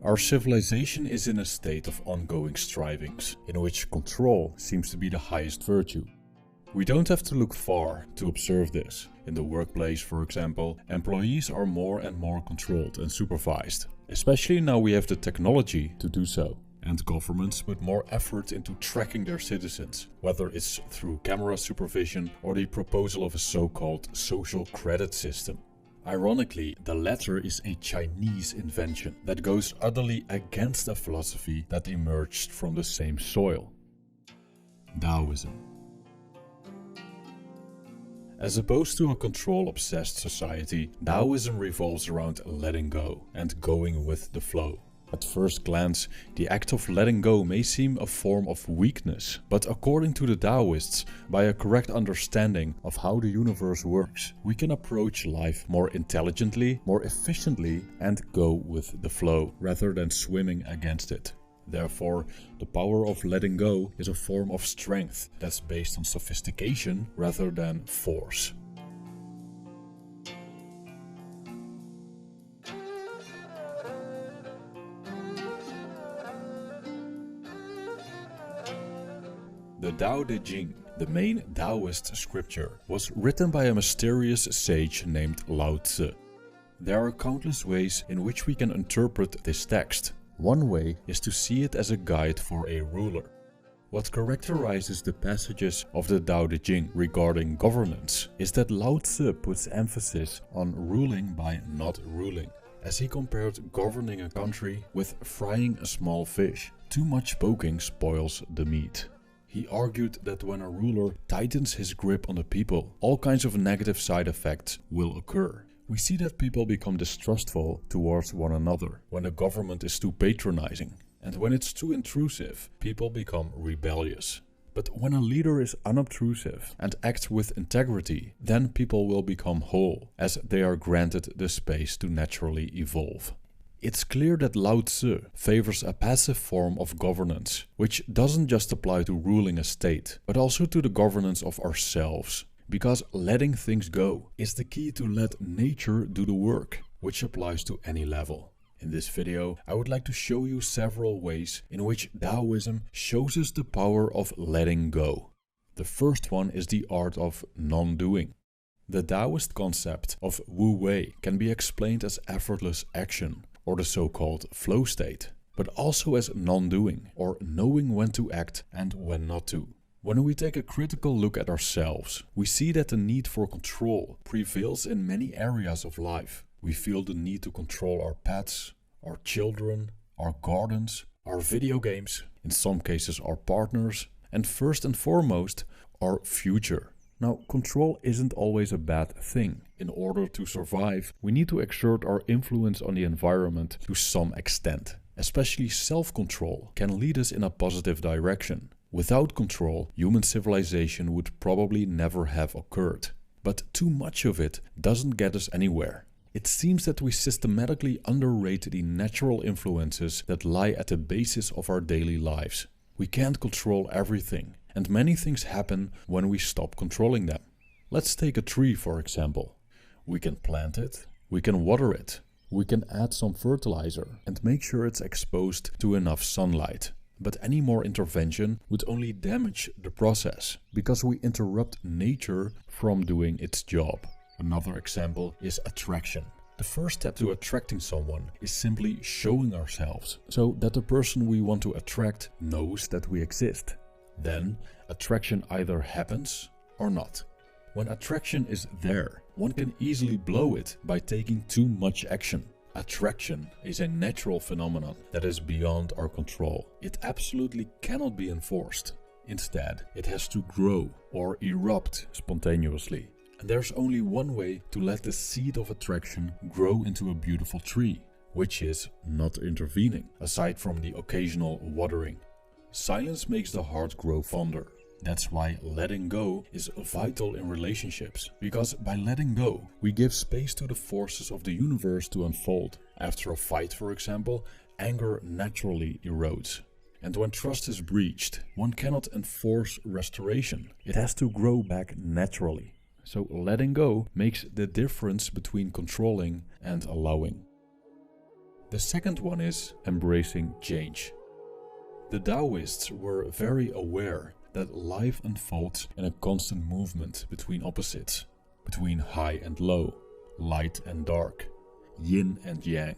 Our civilization is in a state of ongoing strivings, in which control seems to be the highest virtue. We don't have to look far to observe this. In the workplace, for example, employees are more and more controlled and supervised. Especially now we have the technology to do so. And governments put more effort into tracking their citizens, whether it's through camera supervision or the proposal of a so-called social credit system. Ironically, the latter is a Chinese invention that goes utterly against a philosophy that emerged from the same soil: Taoism. As opposed to a control-obsessed society, Taoism revolves around letting go and going with the flow. At first glance, the act of letting go may seem a form of weakness, but according to the Taoists, by a correct understanding of how the universe works, we can approach life more intelligently, more efficiently, and go with the flow, rather than swimming against it. Therefore, the power of letting go is a form of strength that's based on sophistication rather than force. The Tao-Te Ching, the main Taoist scripture, was written by a mysterious sage named Lao Tzu. There are countless ways in which we can interpret this text. One way is to see it as a guide for a ruler. What characterizes the passages of the Tao-Te Ching regarding governance is that Lao Tzu puts emphasis on ruling by not ruling, as he compared governing a country with frying a small fish. Too much poking spoils the meat. He argued that when a ruler tightens his grip on the people, all kinds of negative side effects will occur. We see that people become distrustful towards one another when the government is too patronizing, and when it's too intrusive, people become rebellious. But when a leader is unobtrusive and acts with integrity, then people will become whole, as they are granted the space to naturally evolve. It's clear that Lao Tzu favors a passive form of governance, which doesn't just apply to ruling a state, but also to the governance of ourselves. Because letting things go is the key to let nature do the work, which applies to any level. In this video, I would like to show you several ways in which Taoism shows us the power of letting go. The first one is the art of non-doing. The Taoist concept of Wu Wei can be explained as effortless action, or the so-called flow state, but also as non-doing, or knowing when to act and when not to. When we take a critical look at ourselves, we see that the need for control prevails in many areas of life. We feel the need to control our pets, our children, our gardens, our video games, in some cases our partners, and first and foremost, our future. Now, control isn't always a bad thing. In order to survive, we need to exert our influence on the environment to some extent. Especially self-control can lead us in a positive direction. Without control, human civilization would probably never have occurred. But too much of it doesn't get us anywhere. It seems that we systematically underrate the natural influences that lie at the basis of our daily lives. We can't control everything, and many things happen when we stop controlling them. Let's take a tree, for example. We can plant it, we can water it, we can add some fertilizer and make sure it's exposed to enough sunlight. But any more intervention would only damage the process, because we interrupt nature from doing its job. Another example is attraction. The first step to attracting someone is simply showing ourselves, so that the person we want to attract knows that we exist. Then, attraction either happens or not. When attraction is there, one can easily blow it by taking too much action. Attraction is a natural phenomenon that is beyond our control. It absolutely cannot be enforced. Instead, it has to grow or erupt spontaneously. And there's only one way to let the seed of attraction grow into a beautiful tree, which is not intervening, aside from the occasional watering. Silence makes the heart grow fonder. That's why letting go is vital in relationships, because by letting go, we give space to the forces of the universe to unfold. After a fight, for example, anger naturally erodes. And when trust is breached, one cannot enforce restoration. It has to grow back naturally. So letting go makes the difference between controlling and allowing. The second one is embracing change. The Taoists were very aware that life unfolds in a constant movement between opposites, between high and low, light and dark, yin and yang.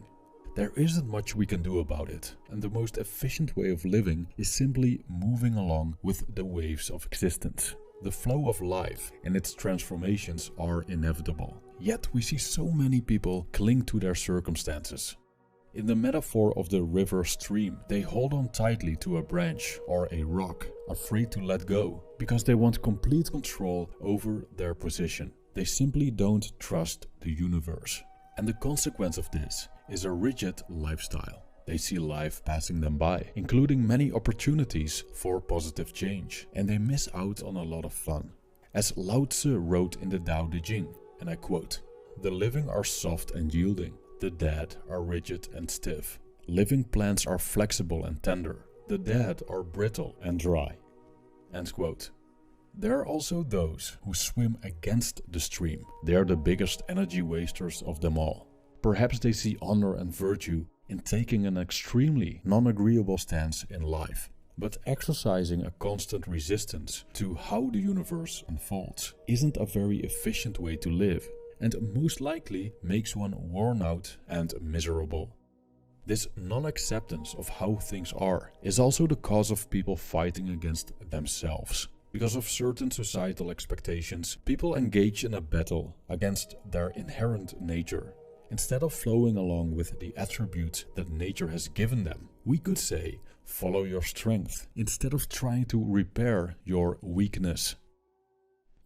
There isn't much we can do about it, and the most efficient way of living is simply moving along with the waves of existence. The flow of life and its transformations are inevitable. Yet we see so many people cling to their circumstances. In the metaphor of the river stream, they hold on tightly to a branch or a rock, afraid to let go, because they want complete control over their position. They simply don't trust the universe. And the consequence of this is a rigid lifestyle. They see life passing them by, including many opportunities for positive change, and they miss out on a lot of fun. As Lao Tzu wrote in the Tao-Te Ching, and I quote, "The living are soft and yielding, the dead are rigid and stiff. Living plants are flexible and tender, the dead are brittle and dry." End quote. There are also those who swim against the stream. They are the biggest energy wasters of them all. Perhaps they see honor and virtue in taking an extremely non-agreeable stance in life. But exercising a constant resistance to how the universe unfolds isn't a very efficient way to live, and most likely makes one worn out and miserable. This non-acceptance of how things are is also the cause of people fighting against themselves. Because of certain societal expectations, people engage in a battle against their inherent nature. Instead of flowing along with the attributes that nature has given them, we could say, follow your strength, instead of trying to repair your weakness.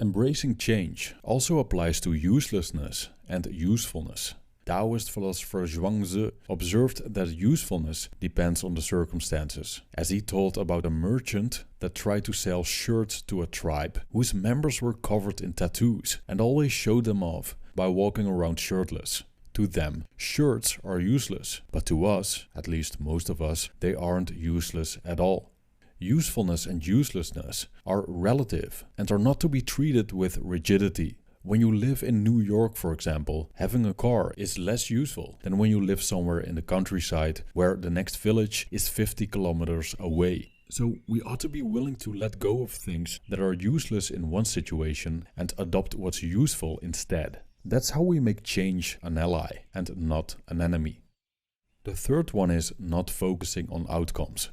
Embracing change also applies to uselessness and usefulness. Taoist philosopher Zhuangzi observed that usefulness depends on the circumstances, as he told about a merchant that tried to sell shirts to a tribe whose members were covered in tattoos and always showed them off by walking around shirtless. To them, shirts are useless, but to us, at least most of us, they aren't useless at all. Usefulness and uselessness are relative and are not to be treated with rigidity. When you live in New York, for example, having a car is less useful than when you live somewhere in the countryside where the next village is 50 kilometers away. So we ought to be willing to let go of things that are useless in one situation and adopt what's useful instead. That's how we make change an ally and not an enemy. The third one is not focusing on outcomes.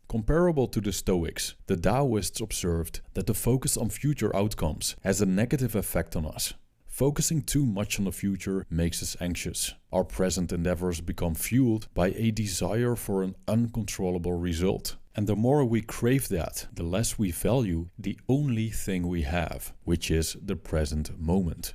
Comparable to the Stoics, the Taoists observed that the focus on future outcomes has a negative effect on us. Focusing too much on the future makes us anxious. Our present endeavors become fueled by a desire for an uncontrollable result. And the more we crave that, the less we value the only thing we have, which is the present moment.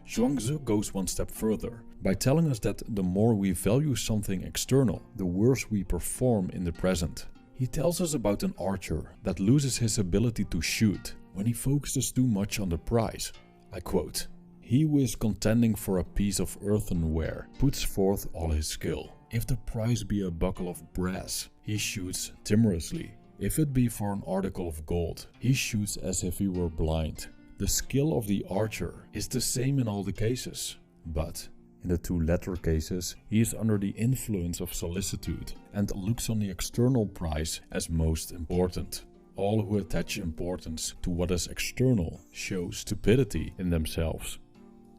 Zhuangzi goes one step further by telling us that the more we value something external, the worse we perform in the present. He tells us about an archer that loses his ability to shoot when he focuses too much on the prize. I quote, "He who is contending for a piece of earthenware puts forth all his skill. If the prize be a buckle of brass, he shoots timorously. If it be for an article of gold, he shoots as if he were blind." The skill of the archer is the same in all the cases, but in the two latter cases, he is under the influence of solicitude and looks on the external prize as most important. All who attach importance to what is external show stupidity in themselves.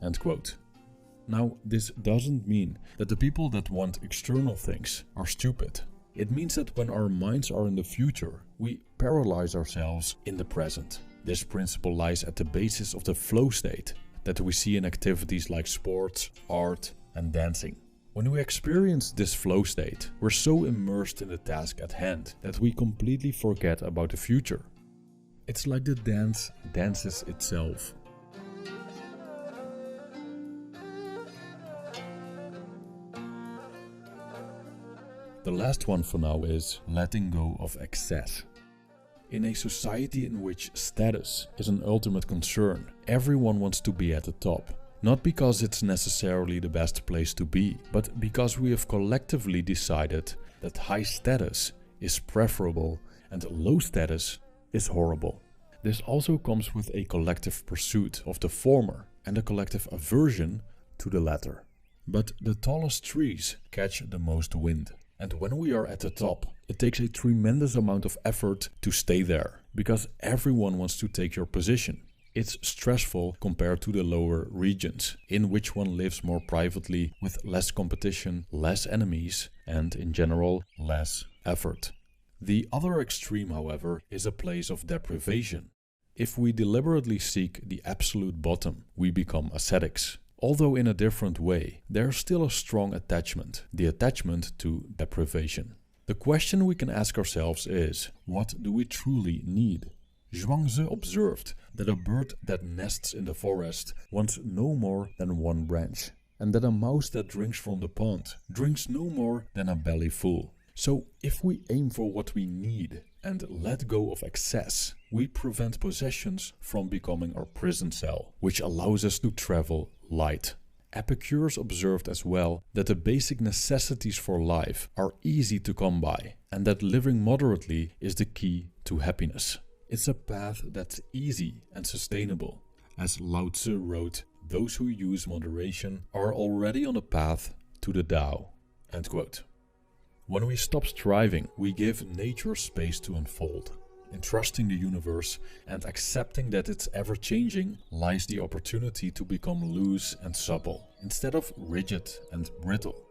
End quote. Now, this doesn't mean that the people that want external things are stupid. It means that when our minds are in the future, we paralyze ourselves in the present. This principle lies at the basis of the flow state that we see in activities like sports, art, and dancing. When we experience this flow state, we're so immersed in the task at hand that we completely forget about the future. It's like the dance dances itself. The last one for now is letting go of excess. In a society in which status is an ultimate concern, everyone wants to be at the top. Not because it's necessarily the best place to be, but because we have collectively decided that high status is preferable and low status is horrible. This also comes with a collective pursuit of the former and a collective aversion to the latter. But the tallest trees catch the most wind. And when we are at the top, it takes a tremendous amount of effort to stay there, because everyone wants to take your position. It's stressful compared to the lower regions, in which one lives more privately with less competition, less enemies, and in general, less effort. The other extreme, however, is a place of deprivation. If we deliberately seek the absolute bottom, we become ascetics. Although in a different way, there's still a strong attachment, the attachment to deprivation. The question we can ask ourselves is, what do we truly need? Zhuangzi observed that a bird that nests in the forest wants no more than one branch, and that a mouse that drinks from the pond drinks no more than a belly full. So if we aim for what we need and let go of excess, we prevent possessions from becoming our prison cell, which allows us to travel light. Epicurus observed as well that the basic necessities for life are easy to come by, and that living moderately is the key to happiness. It's a path that's easy and sustainable. As Lao Tzu wrote, those who use moderation are already on a path to the Tao. End quote. When we stop striving, we give nature space to unfold. In trusting the universe and accepting that it's ever-changing lies the opportunity to become loose and supple, instead of rigid and brittle.